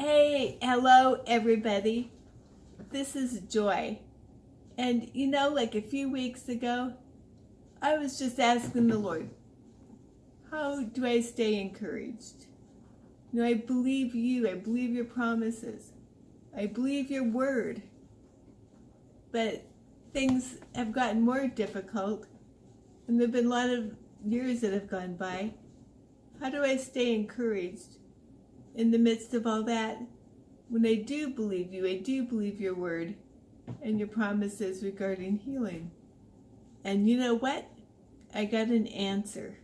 Hey, hello everybody. This is Joy. And like a few weeks ago, I was just asking the Lord, how do I stay encouraged? I believe you. I believe your promises. I believe your word. But things have gotten more difficult, and there have been a lot of years that have gone by. How do I stay encouraged in the midst of all that? When I do believe you, I do believe your word and your promises regarding healing. And you know what? I got an answer.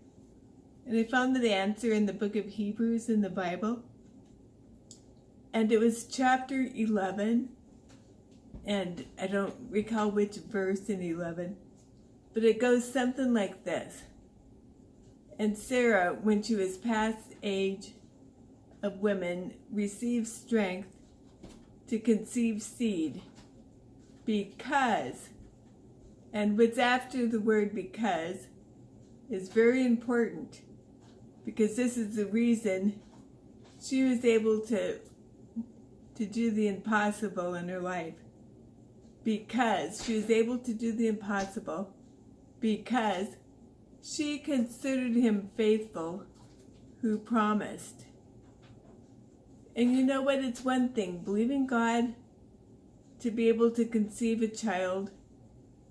And I found the answer in the book of Hebrews in the Bible. And it was chapter 11. And I don't recall which verse in 11. But it goes something like this. And Sarah, when she was past age of women, received strength to conceive seed because, and what's after the word because is very important, because this is the reason she was able to do the impossible in her life. Because she was able to do the impossible because she considered him faithful who promised. And you know what? It's one thing, believing God to be able to conceive a child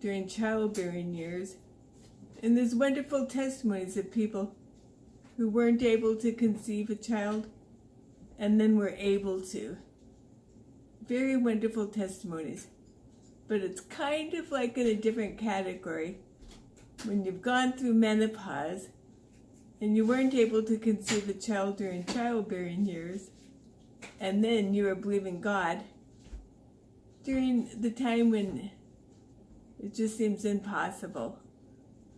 during childbearing years. And there's wonderful testimonies of people who weren't able to conceive a child and then were able to. Very wonderful testimonies. But it's kind of like in a different category when you've gone through menopause and you weren't able to conceive a child during childbearing years, and then you were believing God during the time when it just seems impossible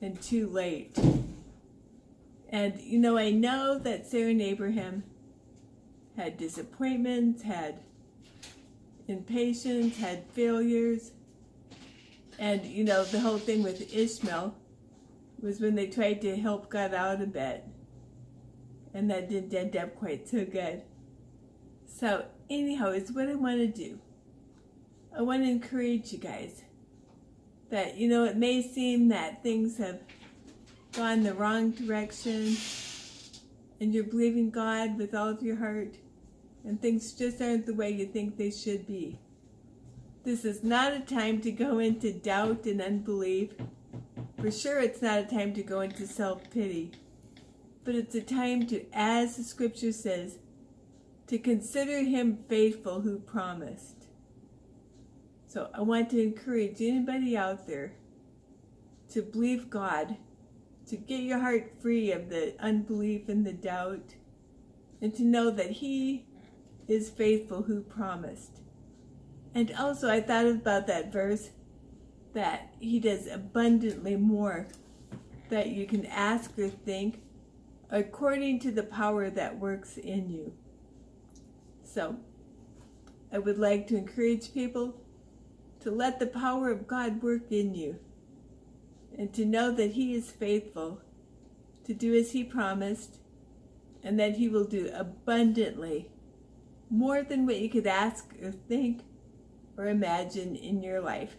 and too late. And I know that Sarah and Abraham had disappointments, had impatience, had failures. And the whole thing with Ishmael was when they tried to help God out a bit, and that didn't end up quite so good. So anyhow, it's what I want to do. I want to encourage you guys that, it may seem that things have gone the wrong direction and you're believing God with all of your heart and things just aren't the way you think they should be. This is not a time to go into doubt and unbelief. For sure, it's not a time to go into self-pity. But it's a time to, as the scripture says, to consider him faithful who promised. So I want to encourage anybody out there to believe God, to get your heart free of the unbelief and the doubt, and to know that he is faithful who promised. And also I thought about that verse, that he does abundantly more that you can ask or think, according to the power that works in you. So I would like to encourage people to let the power of God work in you and to know that he is faithful to do as he promised, and that he will do abundantly more than what you could ask or think or imagine in your life.